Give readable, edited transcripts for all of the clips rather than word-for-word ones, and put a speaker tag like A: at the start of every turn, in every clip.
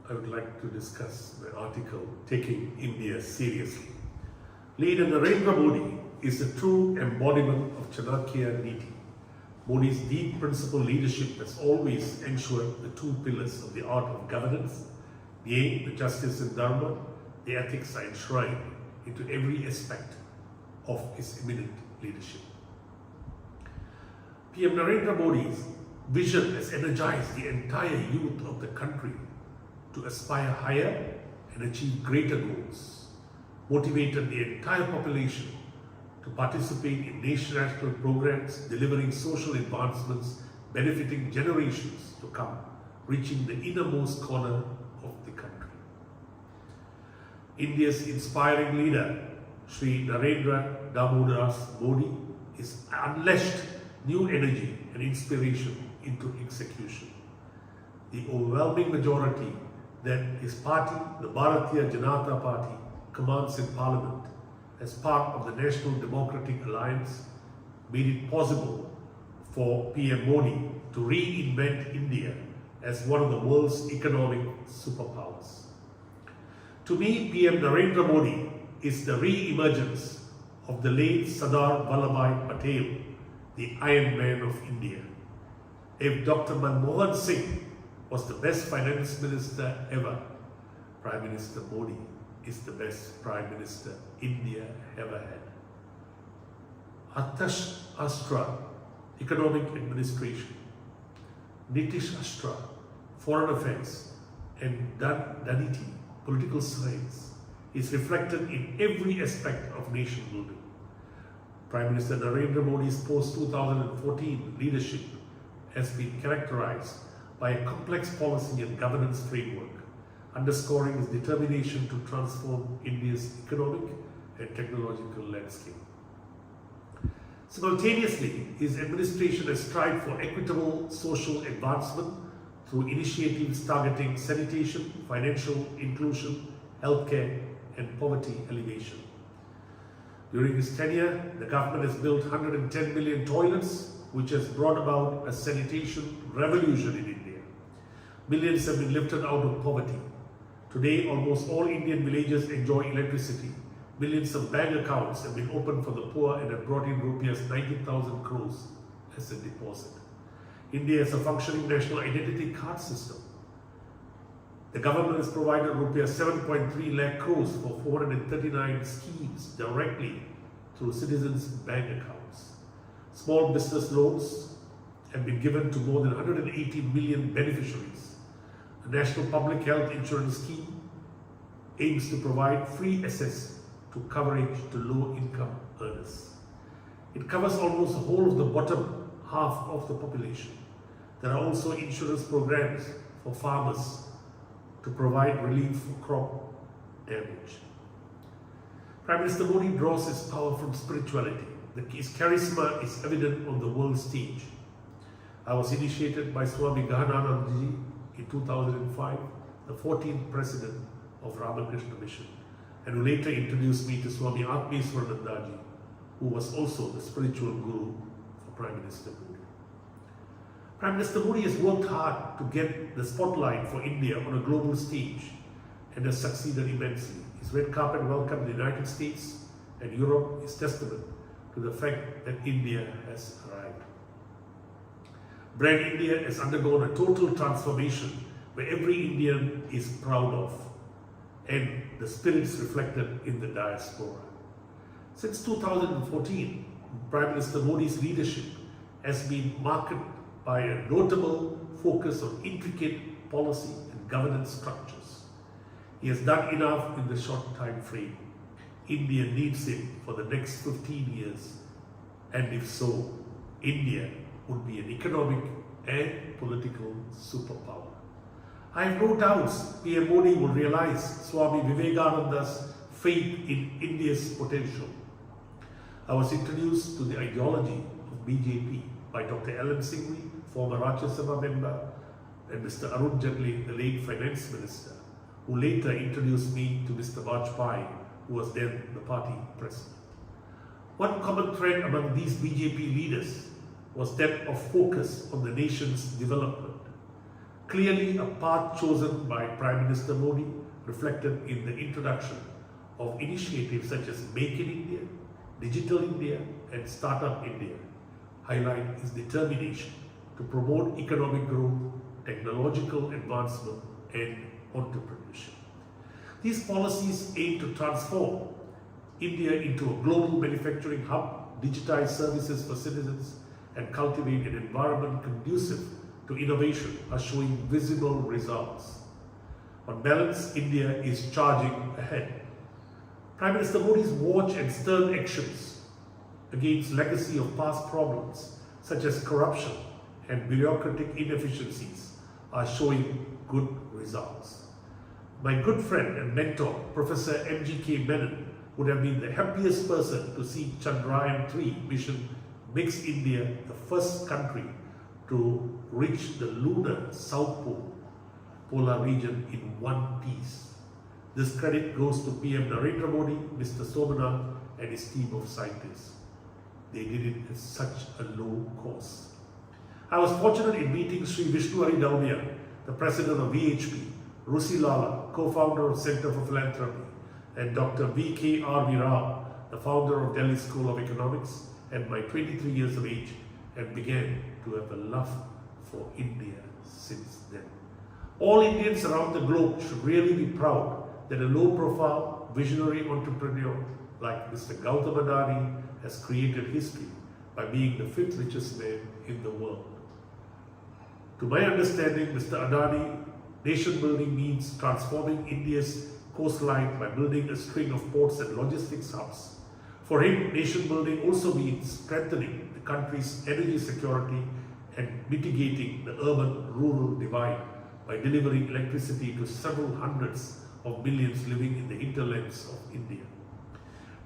A: I would like to discuss my article, Taking India Seriously. Leader Narendra Modi is the true embodiment of Chanakya Niti. Modi's deep principle leadership has always ensured the two pillars of the art of governance, the aim, the justice and dharma, the ethics are enshrined into every aspect of his eminent leadership. PM Narendra Modi's vision has energized the entire youth of the country to aspire higher and achieve greater goals, motivated the entire population to participate in national programs delivering social advancements benefiting generations to come, reaching the innermost corner of the country. India's inspiring leader, Shri Narendra Damodaras Modi, has unleashed new energy and inspiration into execution. The overwhelming majority that his party, the Bharatiya Janata Party, commands in Parliament as part of the National Democratic Alliance made it possible for PM Modi to reinvent India as one of the world's economic superpowers. To me, PM Narendra Modi is the re-emergence of the late Sardar Vallabhbhai Patel, the Iron Man of India. If Dr. Manmohan Singh was the best finance minister ever, Prime Minister Modi is the best Prime Minister India ever had. Atash Astra, Economic Administration, Nitish Astra, Foreign Affairs, and Daniti, Political Science, is reflected in every aspect of nation building. Prime Minister Narendra Modi's post-2014 leadership has been characterized by a complex policy and governance framework, underscoring his determination to transform India's economic and technological landscape. Simultaneously, his administration has strived for equitable social advancement through initiatives targeting sanitation, financial inclusion, healthcare, and poverty alleviation. During his tenure, the government has built 110 million toilets, which has brought about a sanitation revolution in India. Millions have been lifted out of poverty. Today, almost all Indian villages enjoy electricity. Millions of bank accounts have been opened for the poor and have brought in rupees 90,000 crores as a deposit. India has a functioning national identity card system. The government has provided rupees 7.3 lakh crores for 439 schemes directly through citizens' bank accounts. Small business loans have been given to more than 180 million beneficiaries. The National Public Health Insurance Scheme aims to provide free access to coverage to low-income earners. It covers almost the whole of the bottom half of the population. There are also insurance programs for farmers to provide relief for crop damage. Prime Minister Modi draws his power from spirituality. His charisma is evident on the world stage. I was initiated by Swami Gahananandji in 2005, the 14th president of Ramakrishna Mission, and who later introduced me to Swami Atmeswaranandaji, who was also the spiritual guru for Prime Minister Modi. Prime Minister Modi has worked hard to get the spotlight for India on a global stage and has succeeded immensely. His red carpet welcome in the United States and Europe is testament to the fact that India has arrived. Brand India has undergone a total transformation where every Indian is proud of, and the spirits reflected in the diaspora. Since 2014, Prime Minister Modi's leadership has been marked by a notable focus on intricate policy and governance structures. He has done enough in the short time frame. India needs him for the next 15 years, and if so, India would be an economic and political superpower. I have no doubts PM Modi will realize Swami Vivekananda's faith in India's potential. I was introduced to the ideology of BJP by Dr. L.M. Singhvi, former Rajya Sabha member, and Mr. Arun Jaitley, the late finance minister, who later introduced me to Mr. Vajpayee, who was then the party president. One common thread among these BJP leaders was that of focus on the nation's development. Clearly, a path chosen by Prime Minister Modi reflected in the introduction of initiatives such as Make in India, Digital India and Startup India highlight his determination to promote economic growth, technological advancement and entrepreneurship. These policies aim to transform India into a global manufacturing hub, digitize services for citizens and cultivate an environment conducive to innovation are showing visible results. On balance, India is charging ahead. Prime Minister Modi's watch and stern actions against legacy of past problems such as corruption and bureaucratic inefficiencies are showing good results. My good friend and mentor, Professor M.G.K. Menon, would have been the happiest person to see Chandrayaan-3 mission makes India the first country to reach the lunar South Pole polar region in one piece. This credit goes to PM Narendra Modi, Mr. Somanath and his team of scientists. They did it at such a low cost. I was fortunate in meeting Sri Vishnu Dalmia, the president of VHP, Rusi Lala, co-founder of Center for Philanthropy, and Dr. V.K.R.V. Rao, the founder of Delhi School of Economics, at my 23 years of age, and began to have a love for India since then. All Indians around the globe should really be proud that a low-profile, visionary entrepreneur like Mr. Gautam Adani has created history by being the 5th richest man in the world. To my understanding, Mr. Adani, nation building means transforming India's coastline by building a string of ports and logistics hubs. For him, nation building also means strengthening the country's energy security and mitigating the urban-rural divide by delivering electricity to several hundreds of millions living in the hinterlands of India.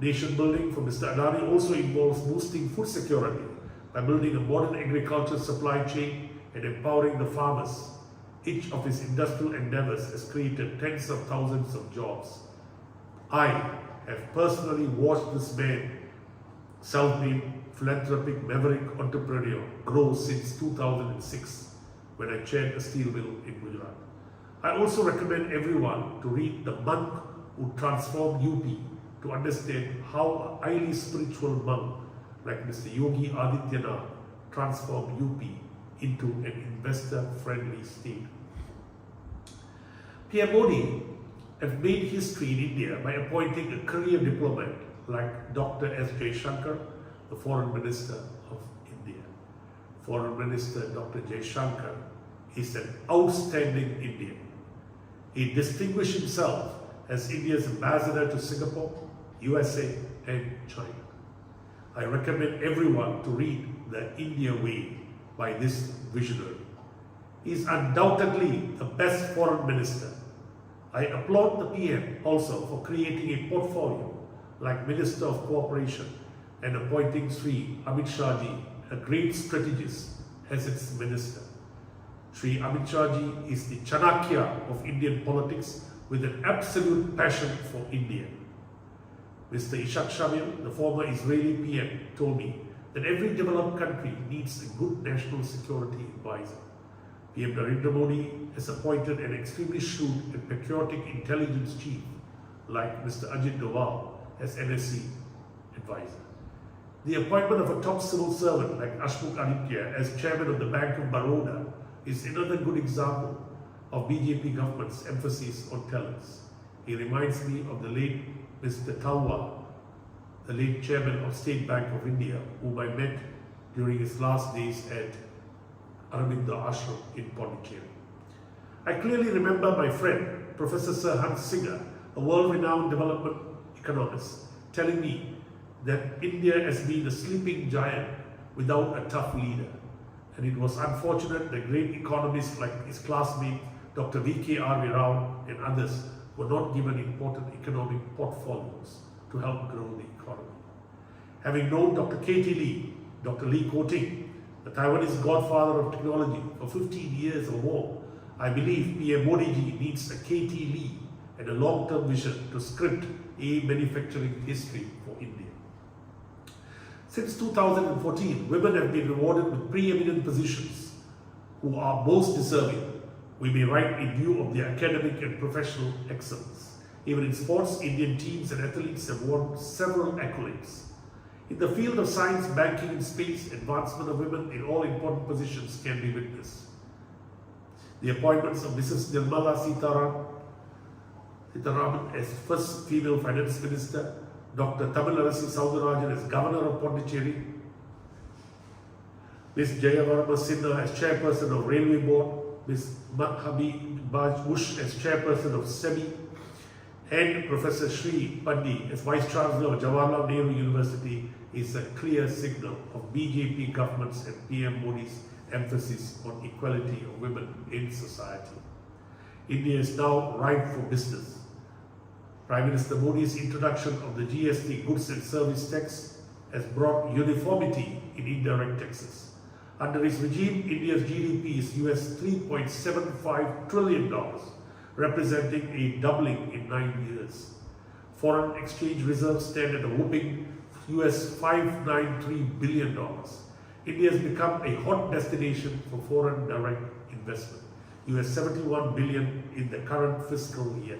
A: Nation building for Mr. Adani also involves boosting food security by building a modern agriculture supply chain and empowering the farmers. Each of his industrial endeavors has created tens of thousands of jobs. I have personally watched this man, self-made, philanthropic, maverick entrepreneur, grow since 2006 when I chaired a steel mill in Gujarat. I also recommend everyone to read The Monk Who Transformed UP to understand how a highly spiritual monk like Mr. Yogi Adityanath transformed UP into an investor-friendly state. PM Modi has made history in India by appointing a career diplomat like Dr. S. Jaishankar, the Foreign Minister of India. Foreign Minister Dr. Jaishankar is an outstanding Indian. He distinguished himself as India's ambassador to Singapore, USA and China. I recommend everyone to read The India Way by this visionary. He is undoubtedly the best foreign minister. I applaud the PM also for creating a portfolio like Minister of Cooperation and appointing Sri Amit Shah Ji, a great strategist, as its minister. Sri Amit Shah Ji is the Chanakya of Indian politics with an absolute passion for India. Mr. Ishak Shamil, the former Israeli PM, told me that every developed country needs a good national security advisor. PM Narendra Modi has appointed an extremely shrewd and patriotic intelligence chief like Mr. Ajit Doval as NSC advisor. The appointment of a top civil servant like Ashmukh Aditya as chairman of the Bank of Baroda is another good example of BJP government's emphasis on talents. He reminds me of the late Mr. Talwar, the late chairman of State Bank of India, whom I met during his last days at Aravinda Ashram in Pondicherry. I clearly remember my friend, Professor Sir Hans Singer, a world-renowned development economist, telling me that India has been a sleeping giant without a tough leader. And it was unfortunate that great economists like his classmate, Dr. V.K.R.V. Rao and others were not given important economic portfolios to help grow the economy. Having known Dr. K.T. Lee, Dr. Lee Koting, the Taiwanese godfather of technology, for 15 years or more, I believe PM Modi ji needs a K.T. Lee and a long-term vision to script a manufacturing history for India. Since 2014, women have been rewarded with preeminent positions who are most deserving. we may write in view of their academic and professional excellence. Even in sports, Indian teams and athletes have won several accolades. In the field of science, banking and space, advancement of women in all important positions can be witnessed. The appointments of Mrs. Nirmala Sitharaman as first female finance minister, Dr. Tamilarasu Soundararajan as governor of Pondicherry, Ms. Jayavarma Sinha as chairperson of Railway Board, Ms. Madhabi Bush as chairperson of SEBI, and Professor Sri Pandi as Vice Chancellor of Jawaharlal Nehru University is a clear signal of BJP government's and PM Modi's emphasis on equality of women in society. India is now ripe for business. Prime Minister Modi's introduction of the GST goods and service tax has brought uniformity in indirect taxes. Under his regime, India's GDP is $3.75 trillion, representing a doubling in 9 years. Foreign exchange reserves stand at a whopping $593 billion. India has become a hot destination for foreign direct investment, $71 billion in the current fiscal year.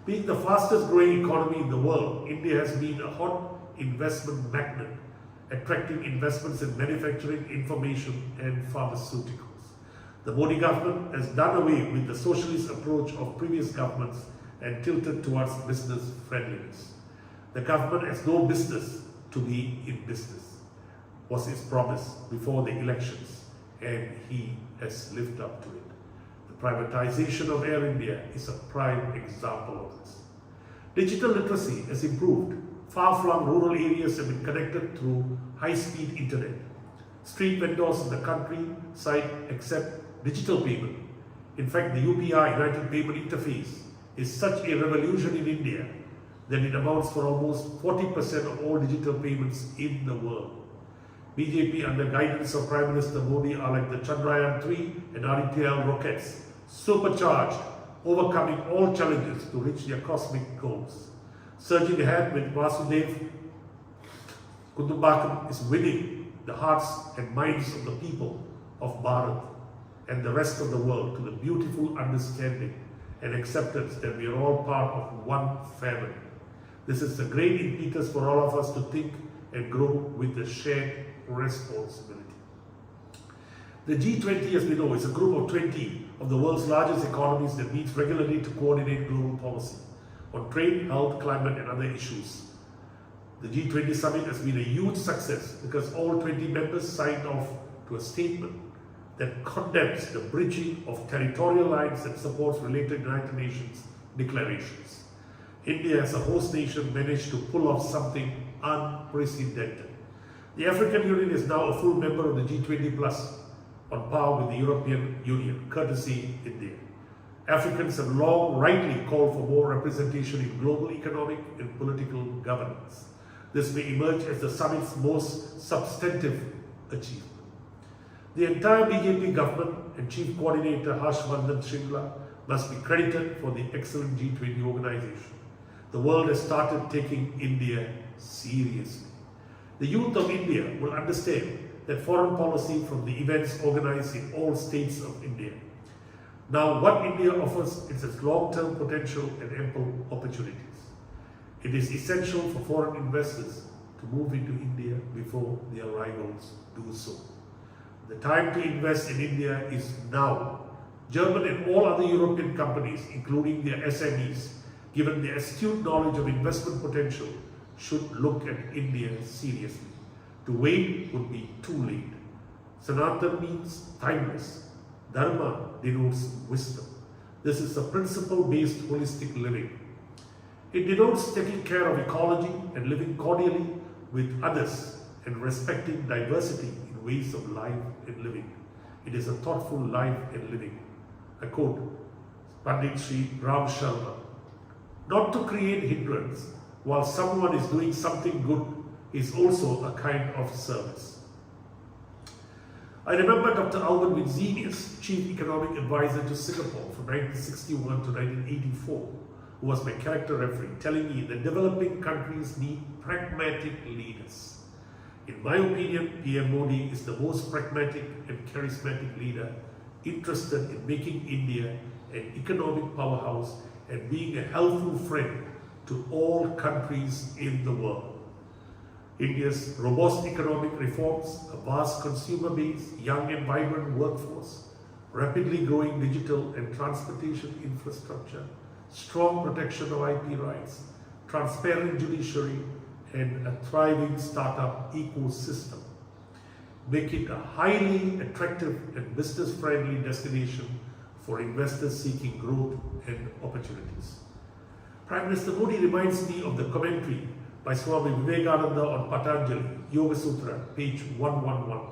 A: Being the fastest growing economy in the world, India has been a hot investment magnet, attracting investments in manufacturing, information and pharmaceuticals. The Modi government has done away with the socialist approach of previous governments and tilted towards business friendliness. The government has no business to be in business, was his promise before the elections, and he has lived up to it. The privatization of Air India is a prime example of this. Digital literacy has improved. Far-flung rural areas have been connected through high-speed internet. Street vendors in the countryside accept digital payment. In fact, the UPI, United Payment Interface, is such a revolution in India that it amounts for almost 40% of all digital payments in the world. BJP, under guidance of Prime Minister Modi, are like the Chandrayaan-3 and RETL rockets, supercharged, overcoming all challenges to reach their cosmic goals. Surging ahead with Vasudev Kutumbakam is winning the hearts and minds of the people of Bharat and the rest of the world to the beautiful understanding and acceptance that we are all part of one family. This is a great impetus for all of us to think and grow with the shared responsibility. The G20, as we know, is a group of 20 of the world's largest economies that meets regularly to coordinate global policy on trade, health, climate and other issues. The G20 summit has been a huge success because all 20 members signed off to a statement that condemns the bridging of territorial lines and supports related United Nations declarations. India as a host nation managed to pull off something unprecedented. The African Union is now a full member of the G20 Plus, on par with the European Union, courtesy India. Africans have long rightly called for more representation in global economic and political governance. This may emerge as the summit's most substantive achievement. The entire BJP government and Chief Coordinator Harshvardhan Shringla must be credited for the excellent G20 organization. The world has started taking India seriously. The youth of India will understand that foreign policy from the events organized in all states of India. Now, what India offers is its long-term potential and ample opportunities. It is essential for foreign investors to move into India before their rivals do so. The time to invest in India is now. German and all other European companies, including their SMEs, given their astute knowledge of investment potential, should look at India seriously. To wait would be too late. Sanatan means timeless. Dharma denotes wisdom. This is a principle-based holistic living. It denotes taking care of ecology and living cordially with others and respecting diversity in ways of life and living. It is a thoughtful life and living. I quote Pandit Sri Ram Sharma. Not to create hindrance while someone is doing something good is also a kind of service. I remember Dr. Alvin Winsenius, Chief Economic Advisor to Singapore from 1961 to 1984, who was my character referee, telling me that developing countries need pragmatic leaders. In my opinion, PM Modi is the most pragmatic and charismatic leader interested in making India an economic powerhouse and being a helpful friend to all countries in the world. India's robust economic reforms, a vast consumer base, young and vibrant workforce, rapidly growing digital and transportation infrastructure, strong protection of IP rights, transparent judiciary, and a thriving startup ecosystem make it a highly attractive and business-friendly destination for investors seeking growth and opportunities. Prime Minister Modi reminds me of the commentary by Swami Vivekananda on Patanjali, Yoga Sutra, page 111.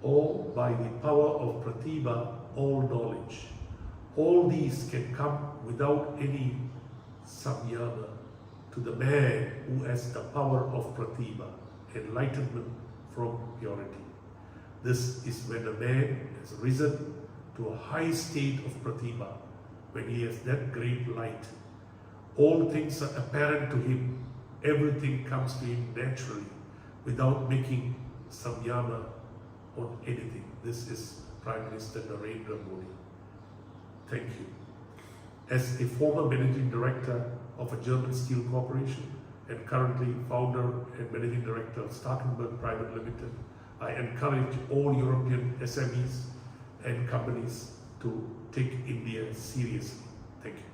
A: All by the power of Pratibha, all knowledge. All these can come without any samyama to the man who has the power of Pratibha, enlightenment from purity. This is when a man has risen to a high state of Pratibha, when he has that great light. All things are apparent to him. Everything comes to him naturally without making samyama on anything. This is Prime Minister Narendra Modi. Thank you. As a former managing director of a German steel corporation and currently founder and managing director of Starkenberg Private Limited, I encourage all European SMEs and companies to take India seriously. Thank you.